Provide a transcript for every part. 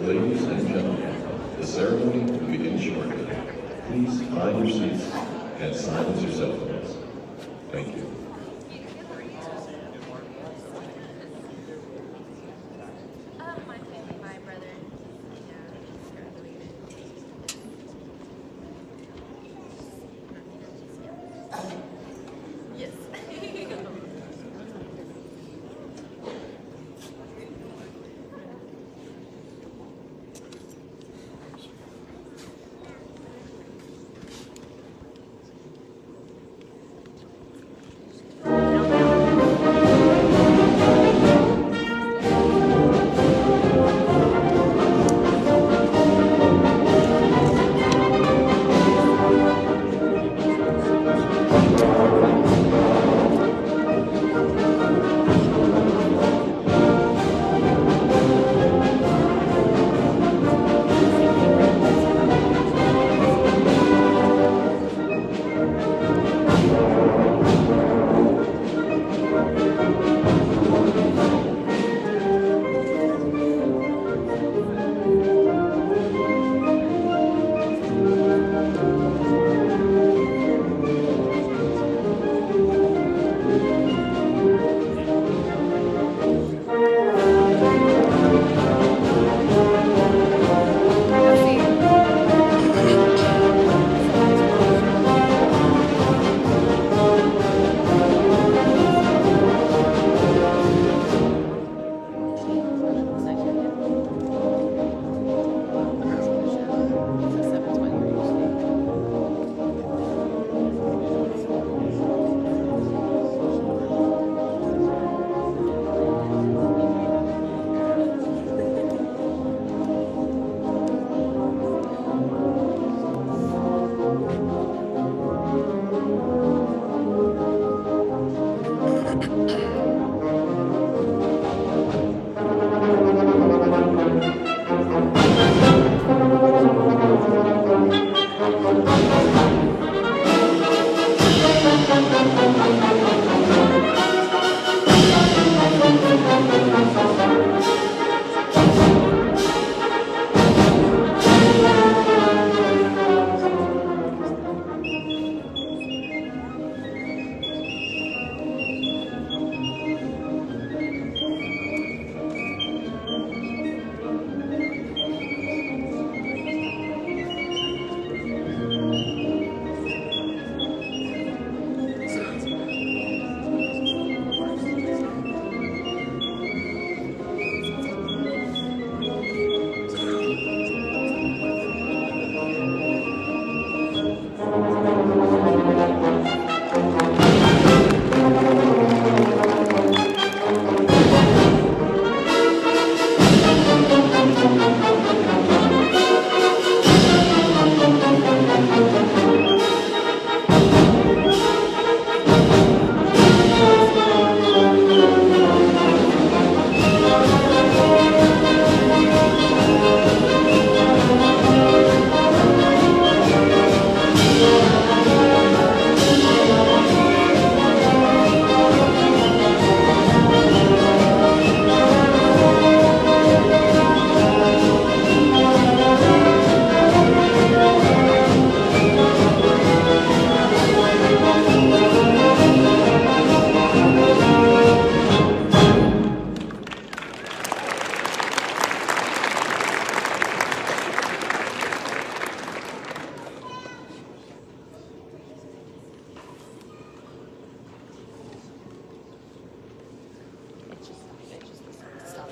Ladies and gentlemen, the ceremony will begin shortly. Please find your seats and silence your cell phones. Thank you. My brother. Yes.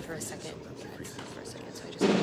For a second. So I just.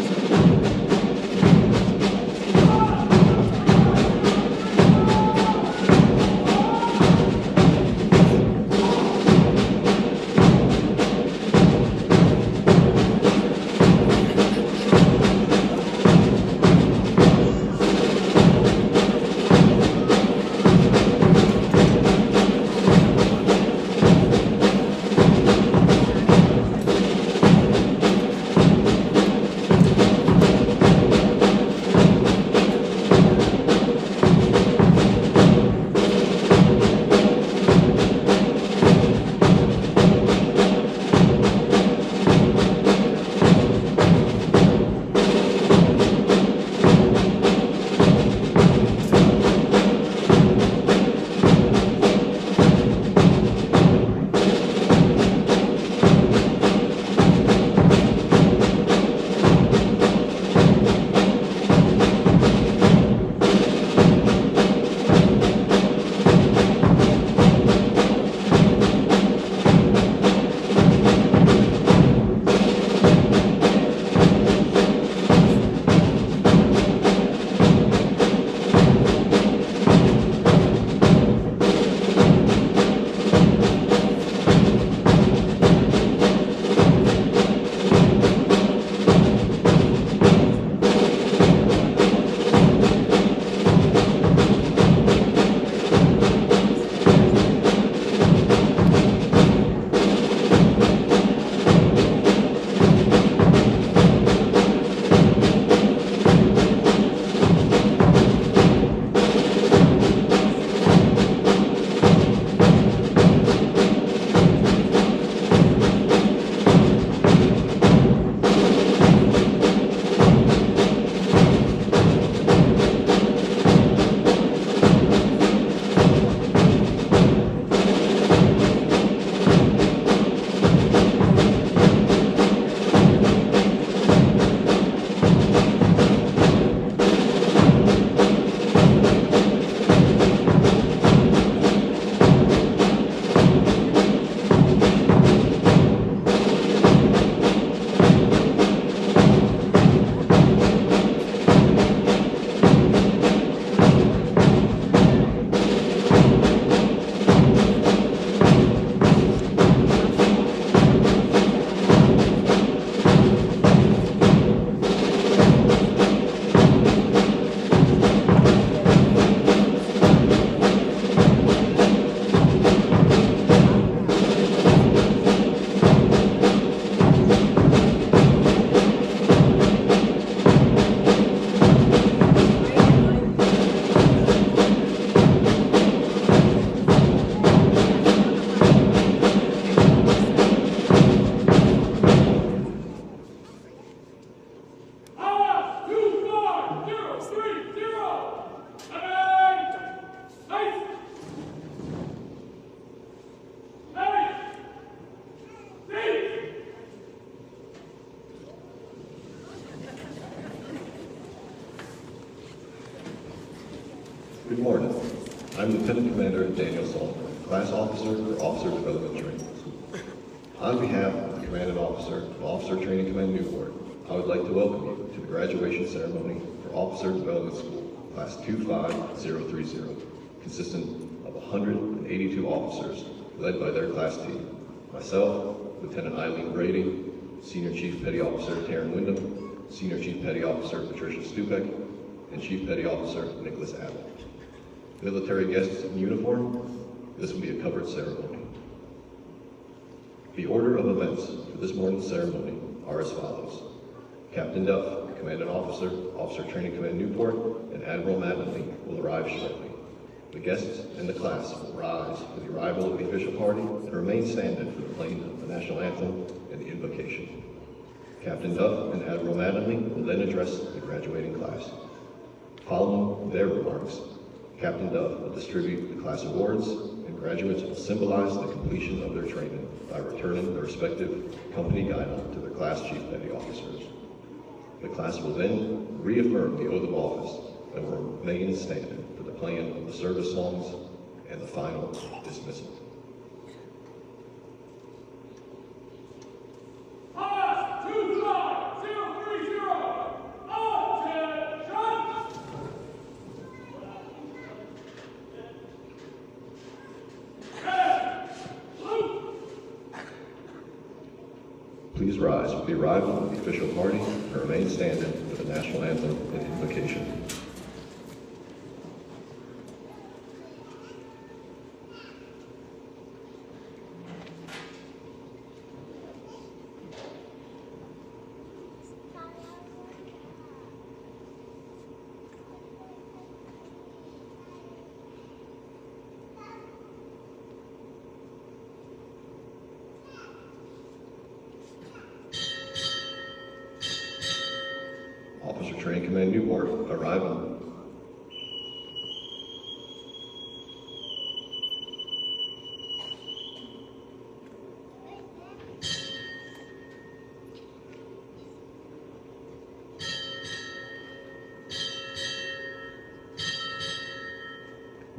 Good morning. I'm Lieutenant Commander Daniel Solomon, Class Officer for Officer Development Training. On behalf of the Commanding Officer of Officer Training Command Newport, I would like to welcome you to the graduation ceremony for Officer Development School, Class 25030, consisting of 182 officers led by their class team. Myself, Lieutenant Eileen Brady, Senior Chief Petty Officer Taryn Wyndham, Senior Chief Petty Officer Patricia Stupek, and Chief Petty Officer Nicholas Abbott. Military guests in uniform, this will be a covered ceremony. The order of events for this morning's ceremony are as follows. Captain Duff, Commanding Officer, Officer Training Command Newport, and Admiral Mattingly will arrive shortly. The guests and the class will rise for the arrival of the official party and remain standing for the playing of the national anthem and the invocation. Captain Duff and Admiral Mattingly will then address the graduating class. Following their remarks, Captain Duff will distribute the class awards, and graduates will symbolize the completion of their training by returning their respective company guidon to their class chief petty officers. The class will then reaffirm the oath of office and will remain standing for the playing of the service songs and the final dismissal. Please rise with the arrival of the official party and remain standing for the national anthem and invocation. Officer Training Command Newport, arriving.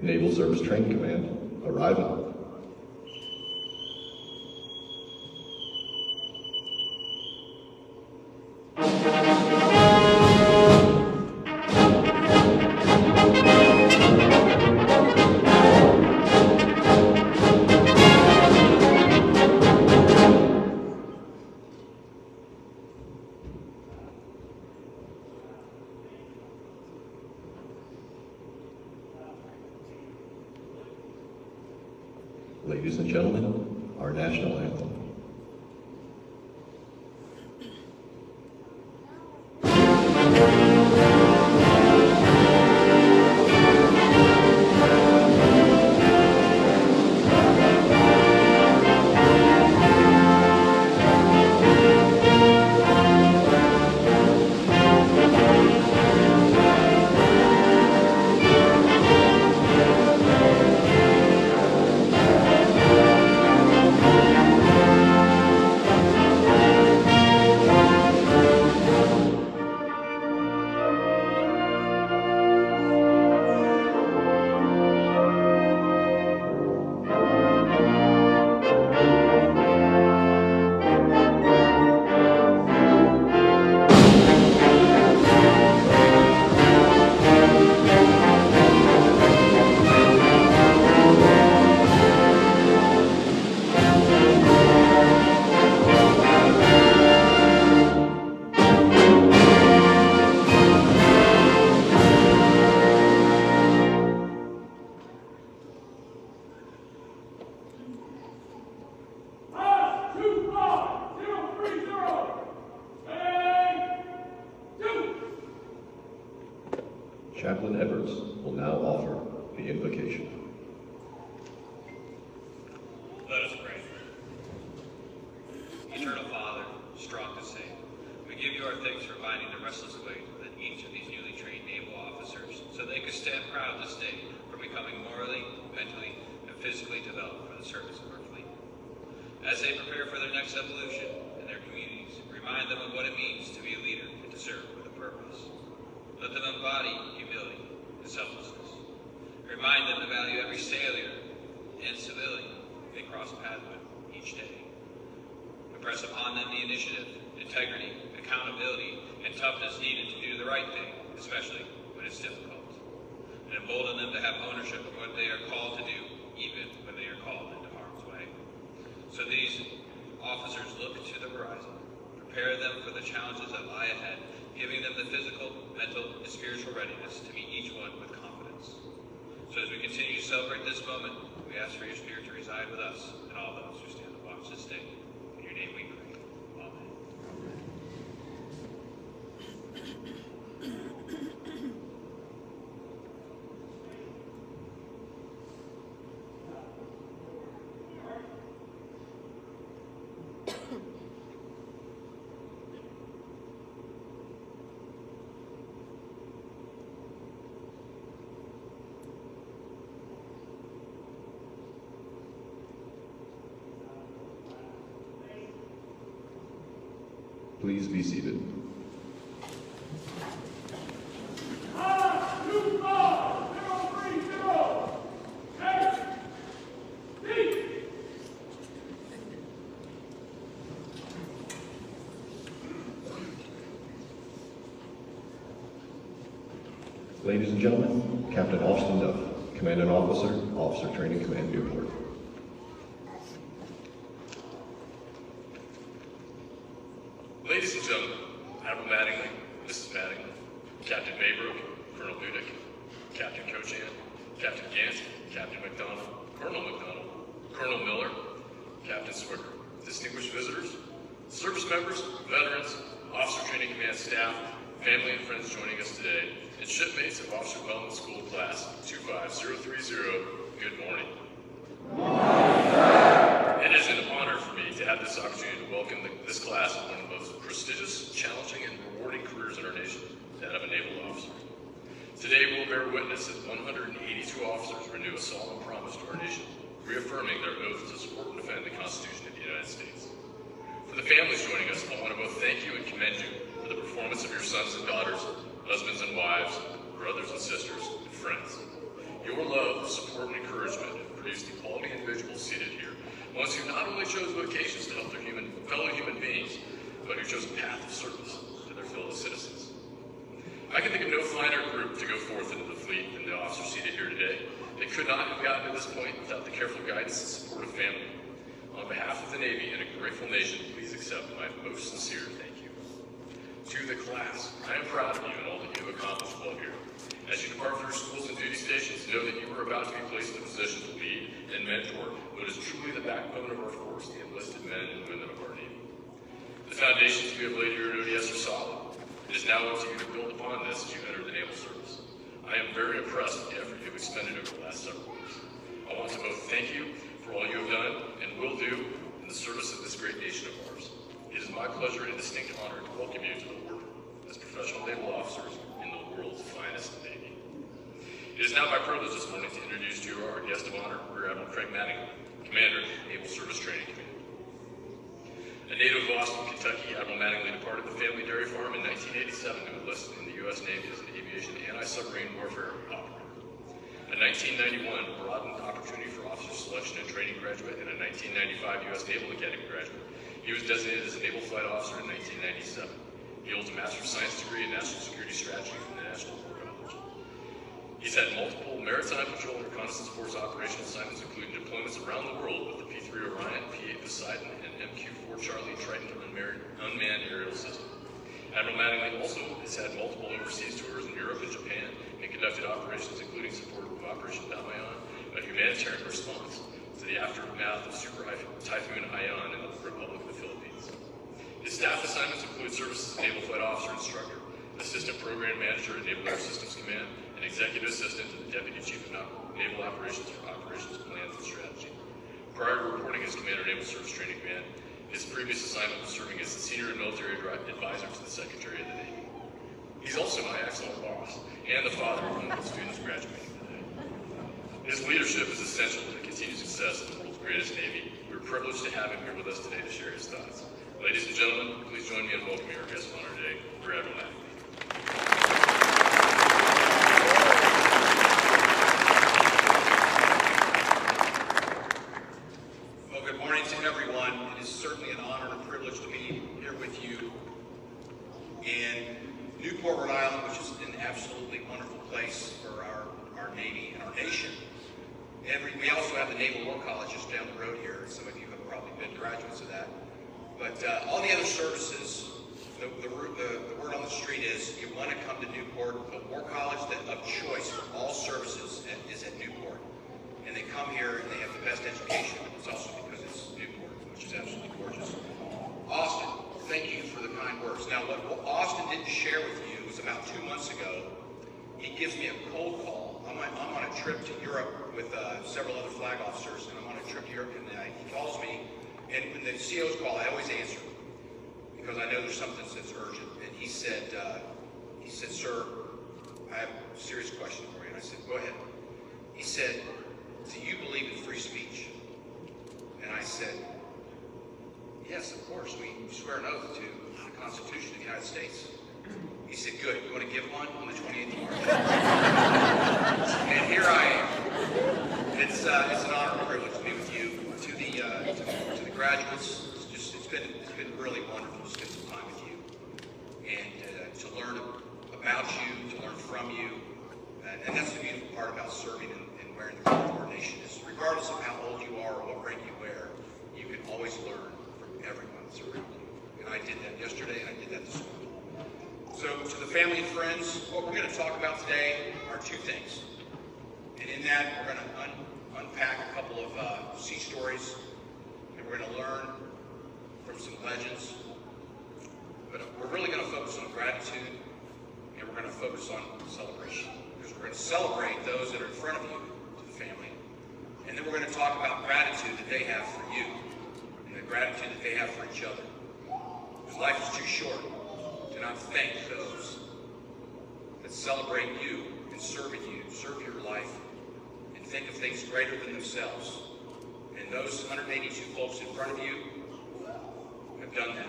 Naval Service Training Command, arriving. Ladies and gentlemen, our national anthem. Chaplain Edwards will now offer the invocation. Let us pray. Eternal Father, strong to save, we give you our thanks for finding the restless way within each of these newly trained naval officers so they could stand proud this day for becoming morally, mentally, and physically developed for the service of our fleet. As they prepare for their next evolution in their communities, remind them of what it means to be a leader and to serve with a purpose. Let them embody humility and selflessness. Impress upon them the initiative, integrity, accountability, and toughness needed to do the right thing, especially when it's difficult. And embolden them to have ownership of what they are called to do, even when they are called into harm's way. So these officers look to the horizon, prepare them for the challenges that lie ahead, giving them the physical, mental, and spiritual readiness to meet each one with confidence. So as we continue to celebrate this moment, we ask for your spirit to reside with us and all those who stand to watch this day. In your name we pray. Amen. Please be seated. Ladies and gentlemen, Captain Austin Duff, Commanding Officer, Officer Training Command Newport. Ladies and gentlemen, Admiral Mattingly, Mrs. Mattingly, Captain Maybrook, Colonel Budick, Captain Cochan, Captain Gant, Captain McDonald, Colonel Miller, Captain Swicker, distinguished visitors, service members, veterans, Officer Training Command staff, family and friends joining us today, and shipmates of Officer Development School Class 25030, good morning. It is an honor for me to have this opportunity to welcome this class of one of the most prestigious, challenging, and rewarding careers in our nation, that of a naval officer. Today we will bear witness as 182 officers renew a solemn promise to our nation, reaffirming their oath to support and defend the Constitution of the United States. For the families joining us, I want to both thank you and commend you for the performance of your sons and daughters, husbands and wives, brothers and sisters, and friends. Your love, support, and encouragement have produced the quality individuals seated here, ones who not only chose vocations to help their fellow human beings, but who chose a path of service to their fellow citizens. I can think of no finer group to go forth into the fleet than the officers seated here today. They could not have gotten to this point without the careful guidance and support of family. On behalf of the Navy and a grateful nation, please accept my most sincere thank you. To the class, I am proud of you and all that you have accomplished while here. As you depart for your schools and duty stations, know that you are about to be placed in a position to lead and mentor what is truly the backbone of our force, the enlisted men and women of our Navy. The foundations we have laid here at ODS are solid. It is now up to you to build upon this as you enter the naval service. I am very impressed with the effort you have expended over the last several years. I want to both thank you for all you have done and will do in the service of this great nation of ours. It is my pleasure and distinct honor to welcome you to the work as professional naval officers in the world's finest Navy. It is now my privilege this morning to introduce to you our guest of honor, Rear Admiral Craig Mattingly, Commander, Naval Service Training Command. A native of Austin, Kentucky, Admiral Mattingly departed the family dairy farm in 1987 to enlist in the U.S. Navy as an aviation anti-submarine warfare operator. A 1991 broadened opportunity for officer selection and training graduate and a 1995 U.S. Naval Academy graduate. He was designated as a Naval Flight Officer in 1997. He holds a Master of Science degree in National Security Strategy from the National War College. He's had multiple maritime patrol and reconnaissance force operational assignments, including deployments around the world with the P-3 Orion, P-8 Poseidon, and MQ-4 Charlie Triton unmanned aerial system. Admiral Mattingly also has had multiple overseas tours in Europe and Japan and conducted operations including support of Operation Damayan, a humanitarian response to the aftermath of Super Typhoon Haiyan in the Republic of the Philippines. His staff assignments include services as Naval Flight Officer Instructor, Assistant Program Manager at Naval Air Systems Command, and Executive Assistant to the Deputy Chief of Naval Operations for Operations Plans and Strategy. Prior to reporting as Commander Naval Service Training Command, his previous assignment was serving as the Senior Military Advisor to the Secretary of the Navy. He's also my excellent boss and the father of one of the students graduating today. His leadership is essential to the continued success of the world's greatest Navy. We're privileged to have him here with us today to share his thoughts. Ladies and gentlemen, please join me in welcoming our guest of honor today, Rear Admiral Mattingly. Well, good morning to everyone. It is certainly an honor and a privilege Newport, Rhode Island, which is an absolutely wonderful place for our Navy and our nation. We also have the Naval War College just down the road here. Some of you have probably been graduates of that. But all the other services, the word on the street is you want to come to Newport. The War College of choice for all services is at Newport. And they come here and they have the best education. It's also because it's Newport, which is absolutely gorgeous. Austin, thank you for the kind words. Now, what Austin didn't share with you was about 2 months ago, he gives me a cold call. I'm on a trip to Europe with several other flag officers, and I'm on a trip to Europe, and he calls me, and when the COs call, I always answer, because I know there's something that's urgent. And he said, sir, I have a serious question for you. And I said, go ahead. He said, do you believe in free speech? And I said, yes, of course. We swear an oath to the Constitution of the United States. He said, good. You want to give one on the 28th of March? And here I am. It's an honor and privilege to be with you. To the graduates, it's been really wonderful to spend some time with you and to learn about you, to learn from you. And that's the beautiful part about serving and wearing the color of our nation is regardless of how old you are or what rank you wear, you can always learn from everyone that's around you. And I did that yesterday, and I did that this morning. So to the family and friends, what we're going to talk about today are two things. And in that, we're going to unpack a couple of sea stories, and we're going to learn from some legends. But we're really going to focus on gratitude, and we're going to focus on celebration. Because we're going to celebrate those that are in front of you, to the family. And then we're going to talk about gratitude that they have for you, and the gratitude that they have for each other. Because life is too short to not thank those that celebrate you and serve your life, and think of things greater than themselves. And those 182 folks in front of you have done that.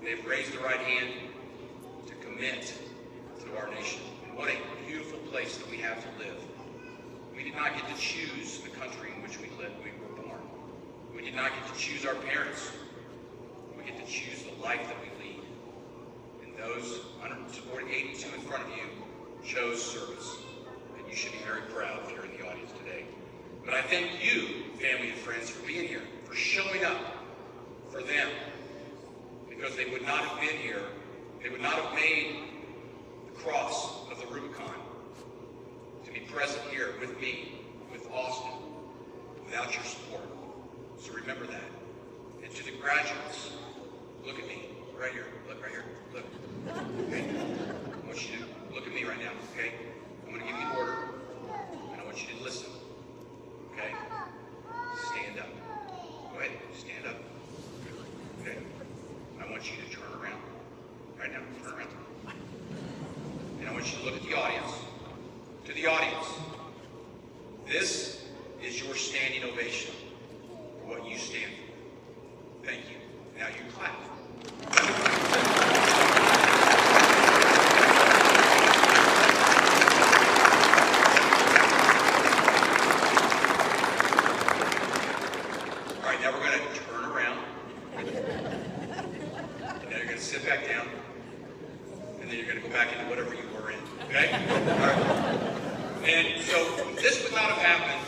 They've raised the right hand to commit to our nation. And what a beautiful place that we have to live. We did not get to choose the country in which we were born. We did not get to choose our parents. We get to choose the life that we lead. And those 182 in front of you chose service. And you should be very proud if you're in the audience today. But I thank you, family and friends, for being here, for showing up for them. Because they would not have been here, they would not have made the cross of the Rubicon to be present here with me, with Austin, without your support. So remember that. And to the graduates, look at me, right here, look right here, look. Okay? I want you to look at me right now, okay? I'm going to give you an order, and I want you to listen, okay? Stand up. Go ahead, stand up. Okay? I want you to turn around. Right now, turn around. And I want you to look at the audience. To the audience. This is your standing ovation for what you stand for. Thank you. Now you clap. All right, now we're going to turn around. And then you're going to sit back down. And then you're going to go back into whatever you were in. Okay? All right. And so this would not have happened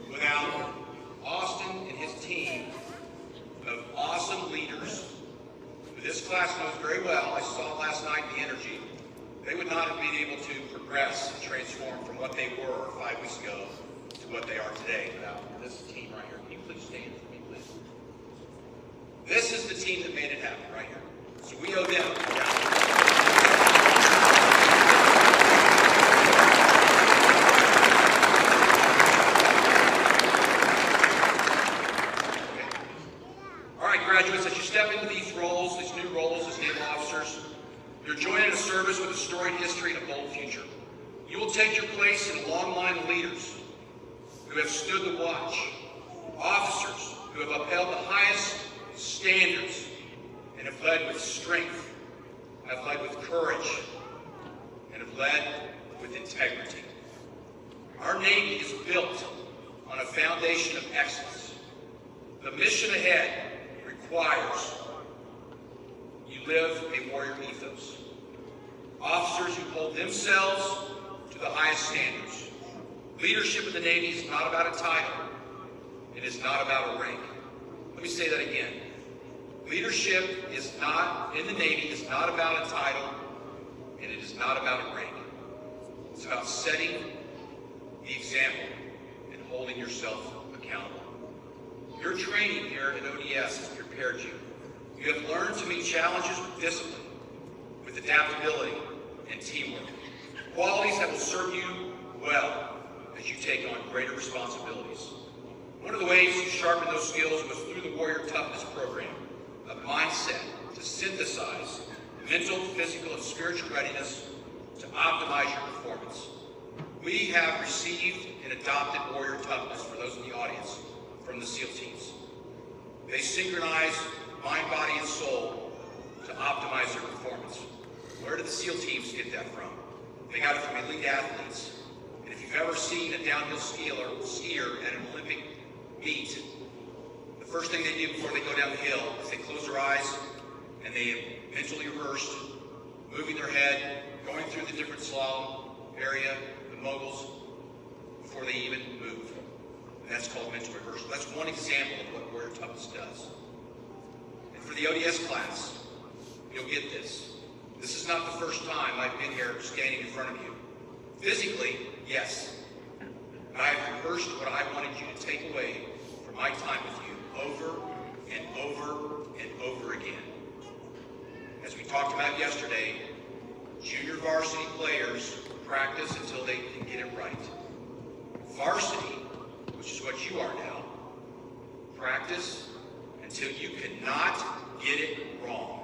without Austin and his team of awesome leaders who this class knows very well. I saw last night the energy. They would not have been able to progress and transform from what they were 5 weeks ago to what they are today without this team right here. Can you please stand for me, please? This is the team that made it happen right here. So we owe them a round of applause. Graduates, as you step into these roles, these new roles as naval officers, you're joining a service with a storied history and a bold future. You will take your place in a long line of leaders who have stood the watch, officers who have upheld the highest standards and have led with strength, have led with courage, and have led with integrity. Our Navy is built on a foundation of excellence. The mission ahead requires you live a warrior ethos. Officers who hold themselves to the highest standards. Leadership in the Navy is not about a title. It is not about a rank. Let me say that again. Leadership in the Navy is not about a title, and it is not about a rank. It's about setting the example and holding yourself accountable. Your training here at ODS has prepared you. You have learned to meet challenges with discipline, with adaptability, and teamwork. Qualities that will serve you well as you take on greater responsibilities. One of the ways you sharpen those skills was through the Warrior Toughness Program, a mindset to synthesize mental, physical, and spiritual readiness to optimize your performance. We have received and adopted Warrior Toughness, for those in the audience, from the SEAL teams. They synchronize mind, body, and soul to optimize their performance. Where did the SEAL teams get that from? They got it from elite athletes. And if you've ever seen a downhill skier at an Olympic meet, the first thing they do before they go down the hill is they close their eyes and they mentally rehearse, moving their head, going through the different slalom area, the moguls, before they even move. And that's called mental rehearsal. That's one example of what Warrior Toughness does. And for the ODS class, you'll get this. This is not the first time I've been here standing in front of you. Physically, yes. But I've rehearsed what I wanted you to take away from my time with you over and over and over again. As we talked about yesterday, junior varsity players practice until they can get it right. Varsity, which is what you are now, practice until you cannot get it wrong.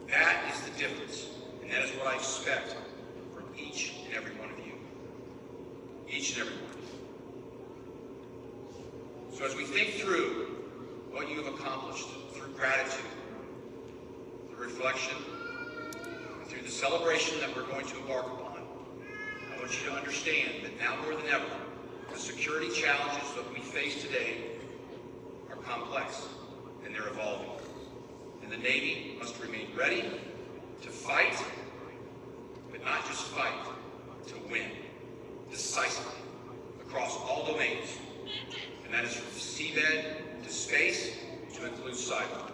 That is the difference, and that is what I expect from each and every one of you. Each and every one of you. So as we think through what you have accomplished through gratitude, through reflection, and through the celebration that we're going to embark upon, I want you to understand that now more than ever, the security challenges that we face today are complex and they're evolving. And the Navy must remain ready to fight, but not just fight, to win decisively across all domains. And that is from seabed to space to include cyber.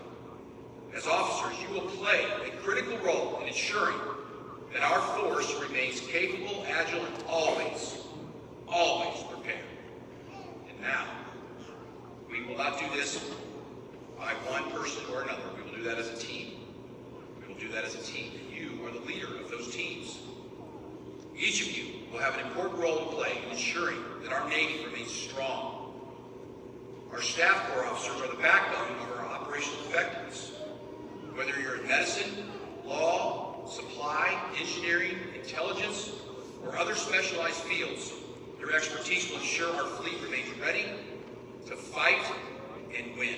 As officers, you will play a critical role in ensuring that our force remains capable, agile, and always prepared. And now, we will not do this by one person or another. We will do that as a team. We will do that as a team. And you are the leader of those teams. Each of you will have an important role to play in ensuring that our Navy remains strong. Our staff corps officers are the backbone of our operational effectiveness. Whether you're in medicine, law, supply, engineering, intelligence, or other specialized fields, your expertise will ensure our fleet remains ready to fight and win.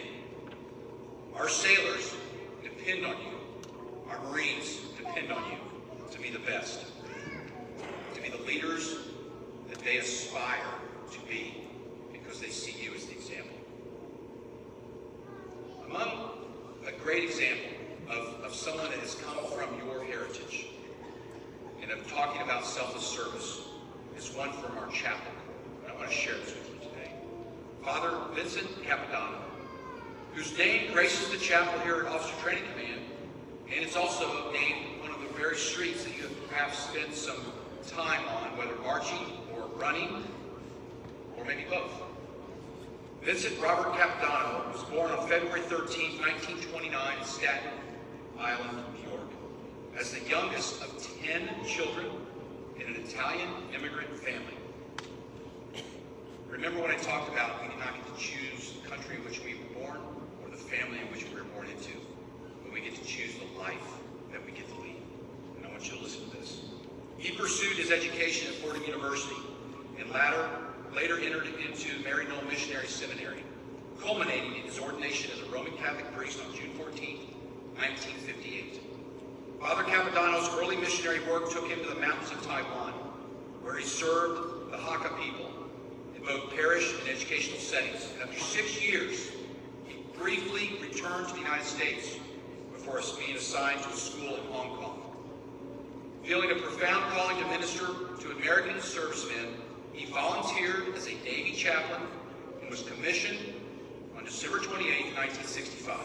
Our sailors depend on you. Our Marines depend on you to be the best, to be the leaders that they aspire to be because they see you as the example. Among a great example of someone that has come from your heritage and of talking about selfless service is one from our Chaplain Corps. And I want to share this with you today. Father Vincent Capadano, whose name graces the chapel here at Officer Training Command, and it's also named one of the very streets that you have perhaps spent some time on, whether marching or running, or maybe both. Vincent Robert Capadano was born on February 13, 1929 in Staten Island, New York, as the youngest of 10 children in an Italian immigrant family. Remember when I talked about we did not get to choose the country in which we were born or the family in which we were born into, but we get to choose the life that we get to lead. And I want you to listen to this. He pursued his education at Fordham University and later entered into Mary Knoll Missionary Seminary, culminating in his ordination as a Roman Catholic priest on June 14, 1958. Father Capadano's early missionary work took him to the mountains of Taiwan, where he served the Hakka people in both parish and educational settings. And after 6 years, he briefly returned to the United States before being assigned to a school in Hong Kong. Feeling a profound calling to minister to American servicemen, he volunteered as a Navy chaplain and was commissioned on December 28, 1965.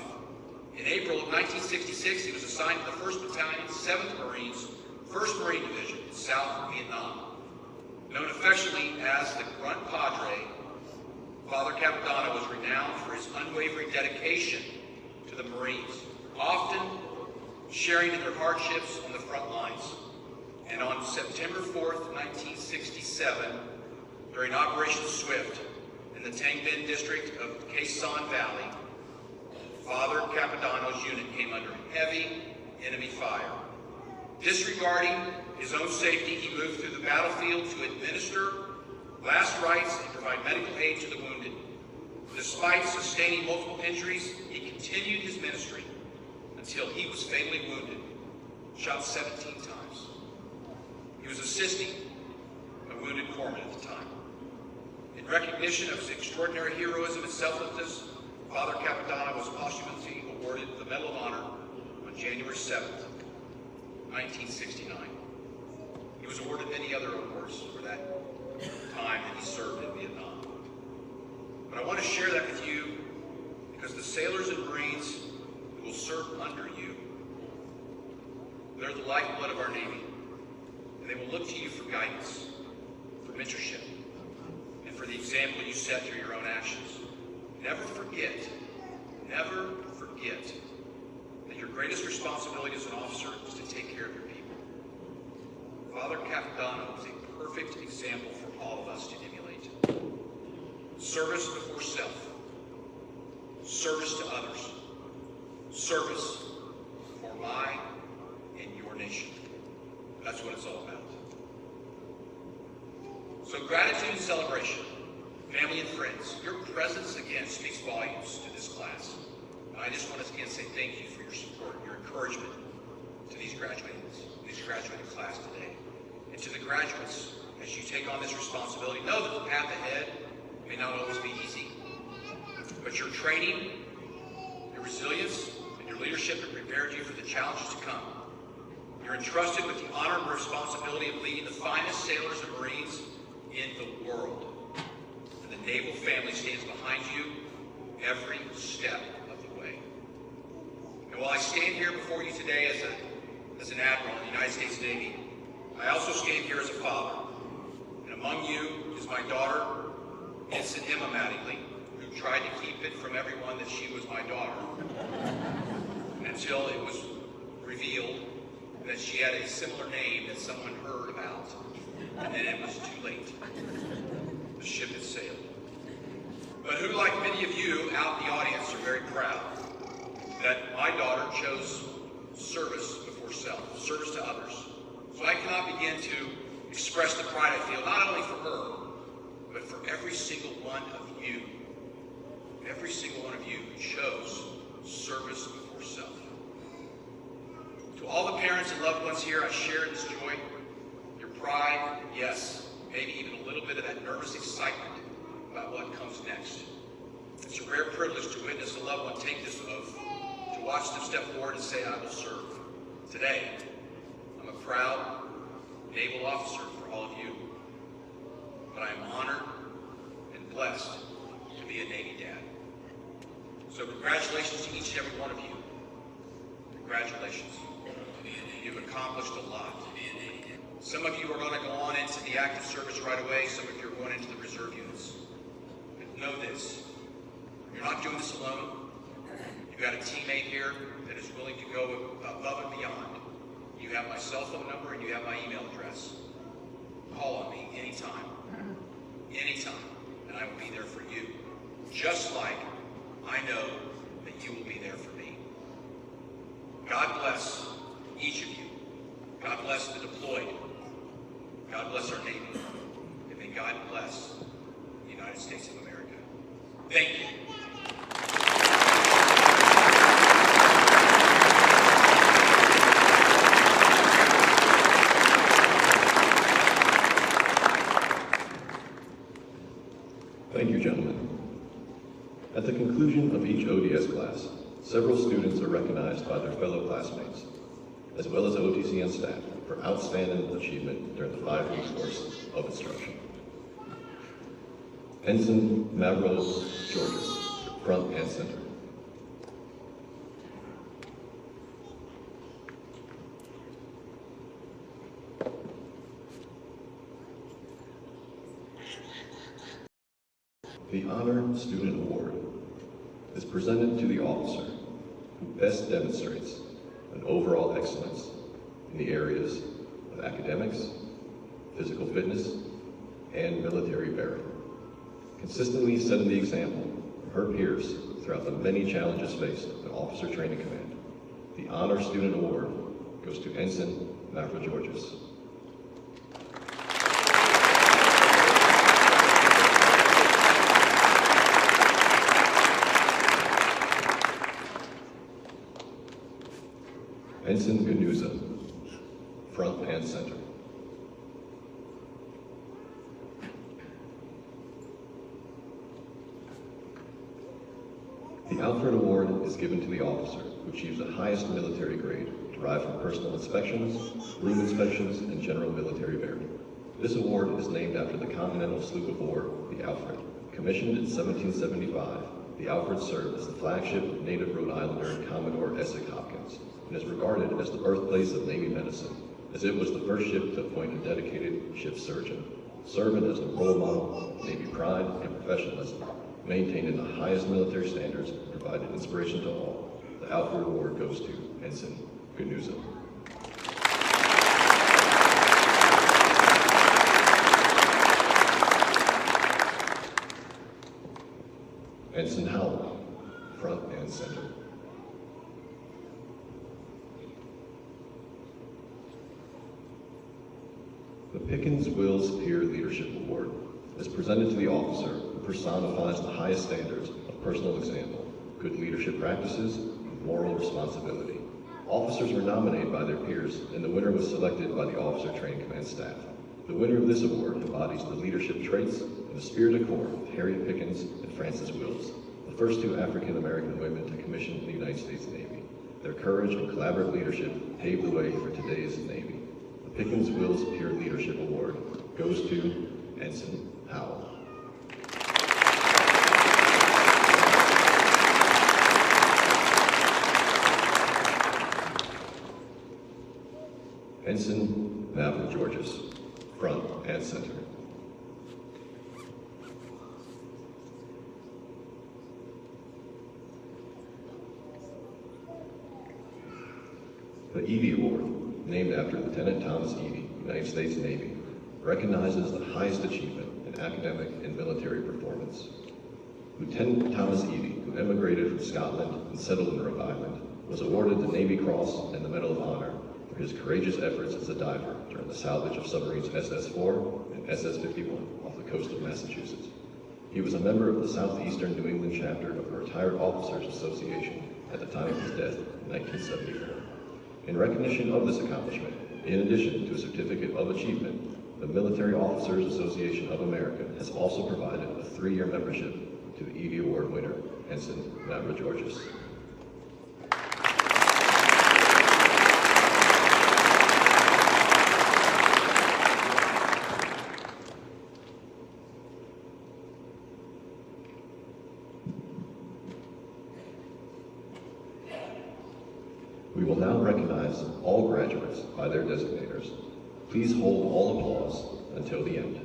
In April of 1966, he was assigned to the 1st Battalion, 7th Marines, 1st Marine Division in South Vietnam. Known affectionately as the Grunt Padre, Father Capadonna was renowned for his unwavering dedication to the Marines, often sharing in their hardships on the front lines. And on September 4th, 1967, during Operation Swift in the Tang Binh district of Khe Sanh Valley, Father Capadonna's unit came under heavy enemy fire. Disregarding his own safety, he moved through the battlefield to administer last rites and provide medical aid to the wounded. Despite sustaining multiple injuries, he continued his ministry until he was fatally wounded, shot 17 times. He was assisting a wounded corpsman at the time. In recognition of his extraordinary heroism and selflessness, Father Capadonna was posthumously awarded the Medal of Honor on January 7th, 1969. He was awarded many other awards for that time that he served in Vietnam. But I want to share that with you because the sailors and Marines who will serve under you, they're the lifeblood of our Navy. And they will look to you for guidance, for mentorship, and for the example you set through your own actions. Never forget that your greatest responsibility as an officer is to take care of your people. Father Capadonna was a perfect example for all of us to emulate. Service before self. Service to others. Service for my and your nation. That's what it's all about. So gratitude and celebration, family and friends, your presence again speaks volumes to this class. And I just want to again say thank you for your support, your encouragement to these graduating class today. And to the graduates, as you take on this responsibility, know that the path ahead may not always be easy. But your training, your resilience, and your leadership have prepared you for the challenges to come. You're entrusted with the honor and responsibility of leading the finest sailors and Marines in the world. And the naval family stands behind you every step of the way. And while I stand here before you today as an admiral in the United States Navy, I also stand here as a father. And among you is my daughter, Ensign Emma Mattingly, who tried to keep it from everyone that she was my daughter until it was revealed that she had a similar name that someone heard about, and then it was too late. The ship had sailed. But who, like many of you out in the audience, are very proud that my daughter chose service before self, service to others. So I cannot begin to express the pride I feel, not only for her, but for every single one of you. Every single one of you who chose service before self. To all the parents and loved ones here, I share this joy, your pride, yes, maybe even a little bit of that nervous excitement about what comes next. It's a rare privilege to witness a loved one take this oath, to watch them step forward and say, I will serve. Today, I'm a proud naval officer for all of you, but I am honored and blessed to be a Navy dad. So congratulations to each and every one of you. Congratulations. You've accomplished a lot. Some of you are going to go on into the active service right away. Some of you are going into the reserve units. But know this. You're not doing this alone. You've got a teammate here that is willing to go above and beyond. You have my cell phone number and you have my email address. Call on me anytime. Anytime. And I will be there for you. Just like I know that you will be there for me. God bless each of you. God bless the deployed. God bless our Navy. And may God bless the United States of America. Thank you. Thank you, gentlemen. At the conclusion of each ODS class, several students are recognized by their fellow classmates. as well as OTC and staff, for outstanding achievement during the 5-week course of instruction. Ensign Mavros Georges, front and center. The Honor Student Award is presented to the officer who best demonstrates an overall excellence in the areas of academics, physical fitness, and military bearing, consistently setting the example for her peers throughout the many challenges faced in Officer Training Command. The Honor Student Award goes to Ensign Mavro Georges. Ensign Ganuza, front and center. The Alfred Award is given to the officer who achieves the highest military grade derived from personal inspections, room inspections, and general military bearing. This award is named after the Continental sloop of war, the Alfred. Commissioned in 1775, the Alfred served as the flagship of native Rhode Islander Commodore Essex Hopkins, and is regarded as the birthplace of Navy medicine, as it was the first ship to appoint a dedicated ship surgeon, serving as the role model of Navy pride and professionalism, maintained in the highest military standards, and provided inspiration to all. The Alfred Award goes to Ensign Ganuza. Ensign Howell, front and center. The Pickens-Wills Peer Leadership Award is presented to the officer who personifies the highest standards of personal example, good leadership practices, and moral responsibility. Officers were nominated by their peers, and the winner was selected by the Officer Training Command staff. The winner of this award embodies the leadership traits and the spirit of Corps of Harriet Pickens and Frances Wills, the first 2 African-American women to commission in the United States Navy. Their courage and collaborative leadership paved the way for today's Navy. The Pickens-Wills Peer Leadership Award goes to Ensign Howell. Ensign Mavro Georges, front and center. The Evie Award, named after Lieutenant Thomas Evie, United States Navy, recognizes the highest achievement in academic and military performance. Lieutenant Thomas Evie, who emigrated from Scotland and settled in Rhode Island, was awarded the Navy Cross and the Medal of Honor for his courageous efforts as a diver during the salvage of submarines SS-4 and SS-51 off the coast of Massachusetts. He was a member of the Southeastern New England chapter of the Retired Officers Association at the time of his death in 1974. In recognition of this accomplishment, in addition to a certificate of achievement, the Military Officers Association of America has also provided a 3-year membership to the Evie Award winner, Ensign Mavro Georges. We will now recognize all graduates by their designators. Please hold all applause until the end.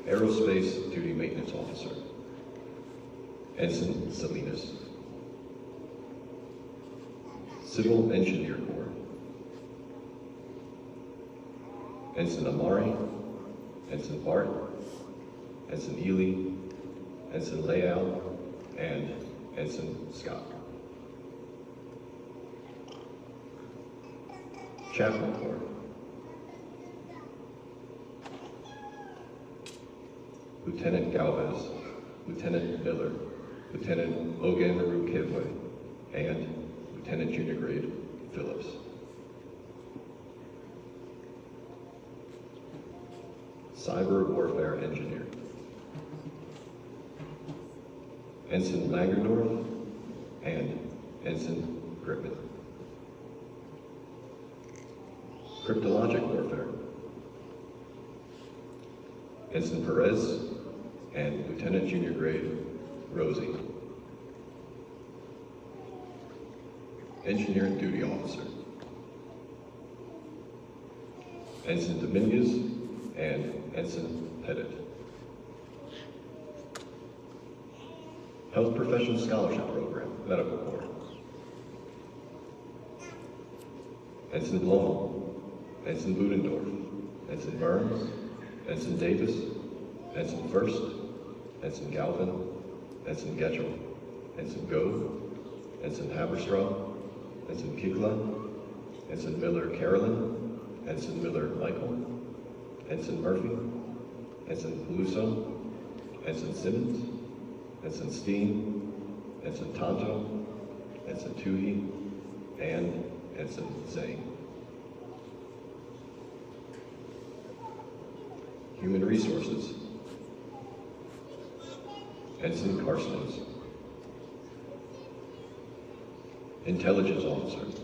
Aerospace Duty Maintenance Officer, Ensign Salinas. Civil Engineer Corps, Ensign Amari, Ensign Bart, Ensign Ely, Ensign Leal, and Ensign Scott. Chaplain Corps, Lieutenant Galvez, Lieutenant Miller, Lieutenant Ogen Kivwe, and Lieutenant Junior Grade Phillips. Cyber Warfare Engineer, Ensign Langerdorf and Ensign Griffith. cryptologic warfare. Ensign Perez and Lieutenant Junior Grade Rosie. Engineer and Duty Officer. Ensign Dominguez and Ensign Pettit. Health Profession Scholarship Program, Medical Corps. Ensign Blom, Ensign Ludendorff, Ensign Burns, Ensign Davis, Ensign First, Ensign Galvin, Ensign Getchell, Ensign Gove, Ensign Haberstraw, Ensign Kigla, Ensign Miller Carolyn, Ensign Miller Michael, Ensign Murphy, Ensign Peluso, Ensign Simmons, Ensign Steen, Ensign Tonto, Ensign Toohey, and Ensign Zane. Human Resources. Ensign Carstens. Intelligence Officer.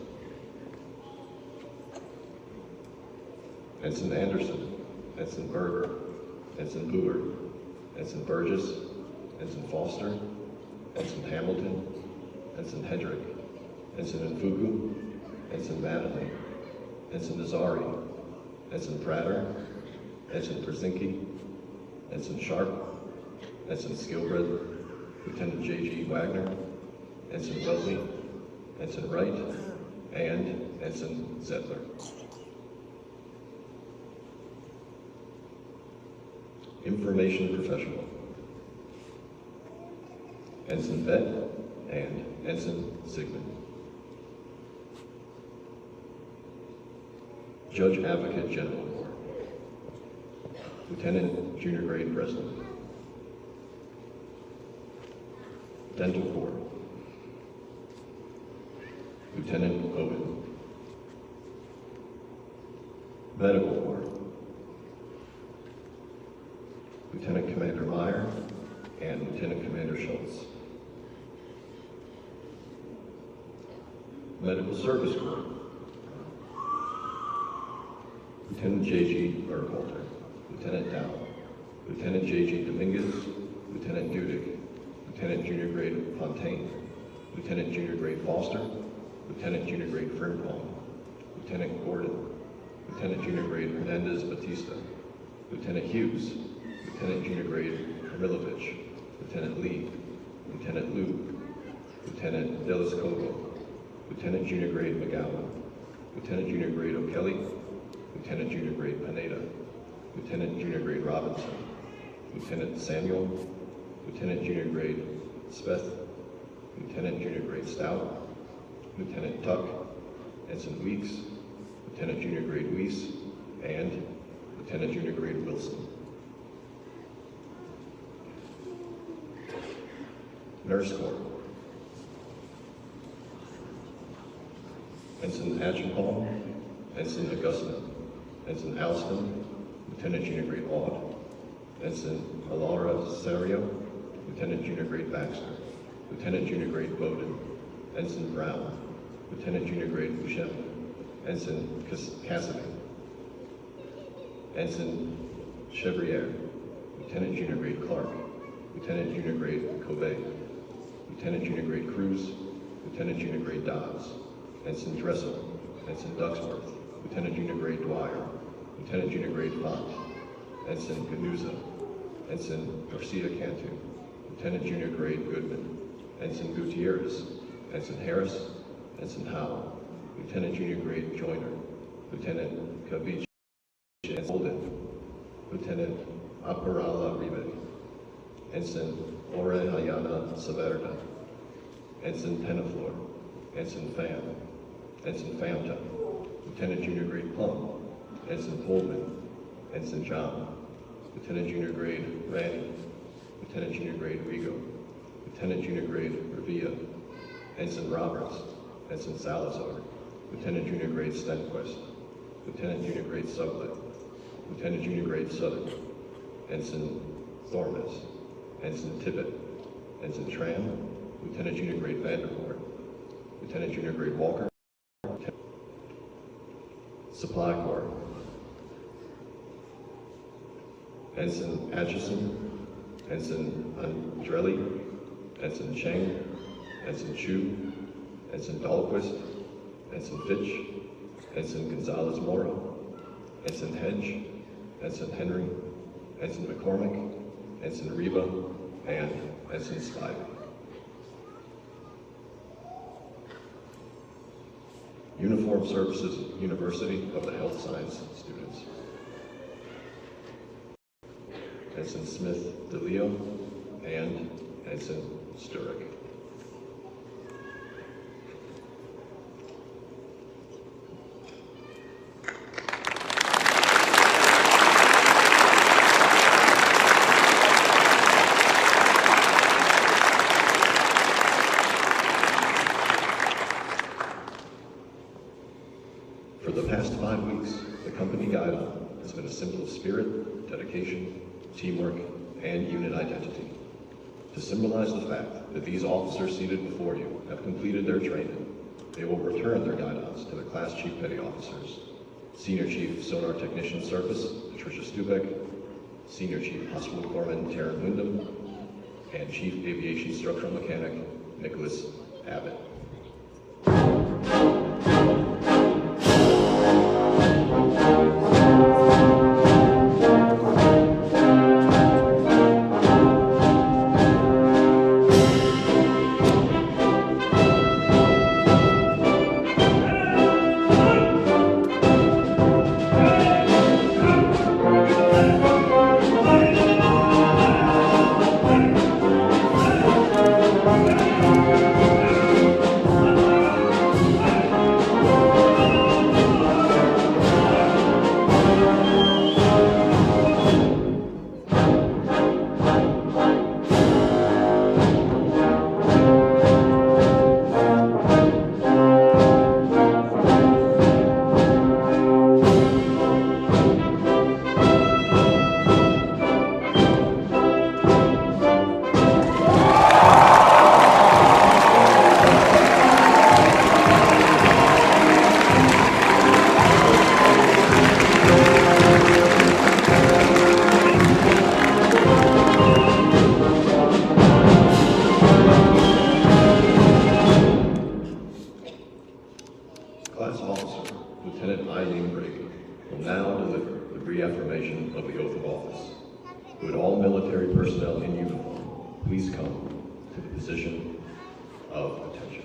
Ensign Anderson, Ensign Berger, Ensign Boer, Ensign Burgess, Ensign Foster, Ensign Hamilton, Ensign Hedrick, Ensign Nfuku, Ensign Mattingly, Ensign Nazari, Ensign Prater, Ensign Brzezinski, Ensign Sharp, Ensign Skilbred, Lieutenant J.G. Wagner, Ensign Wesley, Ensign Wright, and Ensign Zettler. Information Professional. Ensign Vett and Ensign Sigmund. Judge Advocate General Corps. Lieutenant Junior Grade Breslin. Dental Corps. Lieutenant Owen. Medical Corps. Lieutenant Commander Meyer and Lieutenant Commander Schultz. Medical Service Corps. Lieutenant J.G. Burkhalter, Lieutenant Dow, Lieutenant J.G. Dominguez, Lieutenant Dudick, Lieutenant Junior Grade Fontaine, Lieutenant Junior Grade Foster, Lieutenant Junior Grade Frimpong, Lieutenant Gordon, Lieutenant Junior Grade Hernandez Batista, Lieutenant Hughes, Lieutenant Junior Grade Kamilovich, Lieutenant Lee, Lieutenant Liu, Lieutenant Delaskovo, Lieutenant Junior Grade McGowan, Lieutenant Junior Grade O'Kelly, Lieutenant Junior Grade Pineda, Lieutenant Junior Grade Robinson, Lieutenant Samuel, Lieutenant Junior Grade Smith, Lieutenant Junior Grade Stout, Lieutenant Tuck, Ensign Weeks, Lieutenant Junior Grade Weiss, and Lieutenant Junior Grade Wilson. Nurse Corps. Ensign Achenpaul, Ensign Augustine, Ensign Alston, Lieutenant Junior Grade Aud, Ensign Alara Serio, Lieutenant Junior Grade Baxter, Lieutenant Junior Grade Bowden, Ensign Brown, Lieutenant Junior Grade Buscemi, Ensign Cassidy, Ensign Chevrier, Lieutenant Junior Grade Clark, Lieutenant Junior Grade Covey, Lieutenant Junior Grade Cruz, Lieutenant Junior Grade Dodds, Ensign Dressel, Ensign Ducksworth, Lieutenant Junior Grade Dwyer, Lieutenant Junior Grade Font, Ensign Ganuza, Ensign Garcia Cantu, Lieutenant Junior Grade Goodman, Ensign Gutierrez, Ensign Harris, Ensign Howell, Lieutenant Junior Grade Joyner, Lieutenant Kavici Holden, Lieutenant Aparala Ribe, Ensign Orehayana Saverda, Ensign Penaflor, Ensign Pham, Ensign Famta, Lieutenant Junior Grade Plum, Ensign Pullman, Ensign John, Lieutenant Junior Grade Randy, Lieutenant Junior Grade Rigo, Lieutenant Junior Grade Revilla, Ensign Roberts, Ensign Salazar, Lieutenant Junior Grade Stenquist, Lieutenant Junior Grade Sublet, Lieutenant Junior Grade Sutton, Ensign Thormes, Ensign Tibbet, Ensign Tram, Lieutenant Junior Grade Vandervoort, Lieutenant Junior Grade Walker, Supply Corps. Ensign Atchison, Ensign Andrelli, Ensign Cheng, Ensign Chu, Ensign Dahlquist, Ensign Fitch, Ensign Gonzalez Mora, Ensign Hedge, Ensign Henry, Ensign McCormick, Ensign Reba, and Ensign Spivey. Uniformed Services University of the Health Science students. Ensign Smith DeLeo and Ensign Sturek. For the past 5 weeks, the company guideline has been a symbol of spirit, dedication, teamwork, and unit identity. To symbolize the fact that these officers seated before you have completed their training, they will return their guidons to their Class Chief Petty Officers, Senior Chief Sonar Technician Service, Patricia Stubek, Senior Chief Hospital Corpsman Taryn Wyndham, and Chief Aviation Structural Mechanic Nicholas Abbott. Class Officer Lieutenant Eileen Brady will now deliver the reaffirmation of the oath of office. Would all military personnel in uniform please come to the position of attention.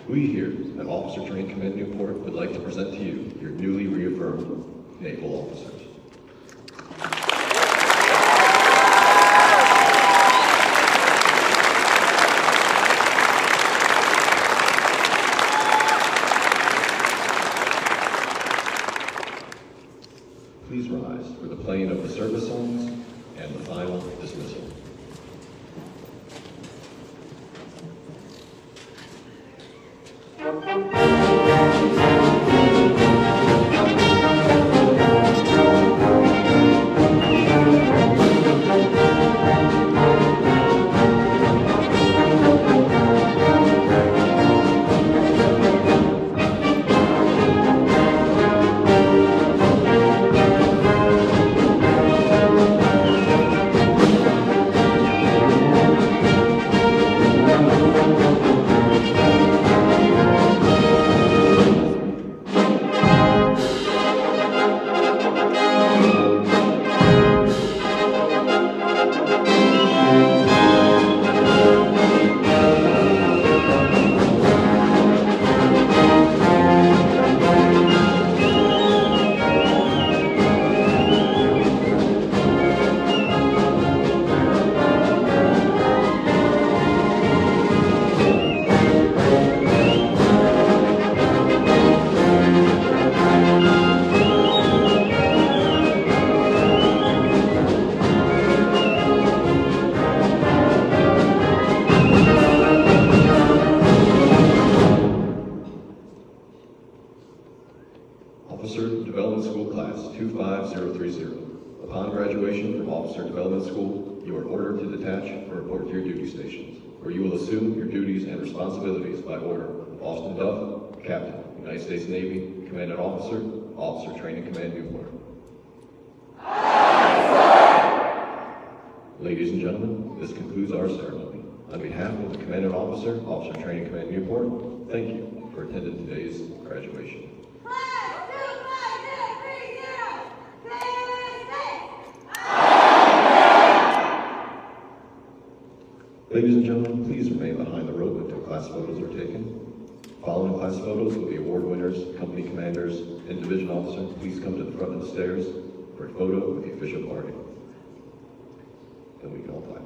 We here at Officer Training Command Newport would like to present to you your newly reaffirmed naval officers. Please rise for the playing of the service songs and the final dismissal. graduation from Officer Development School, you are ordered to detach and report to your duty stations, where you will assume your duties and responsibilities by order of Austin Duff, Captain, United States Navy, Commanding Officer, Officer Training Command Newport. Ladies and gentlemen, this concludes our ceremony. On behalf of the Commanding Officer, Officer Training Command Newport, thank you for attending today's graduation. Ladies and gentlemen, please remain behind the rope until class photos are taken. Following class photos will be award winners, company commanders, and division officers. Please come to the front of the stairs for a photo with the official party. And we can all clap.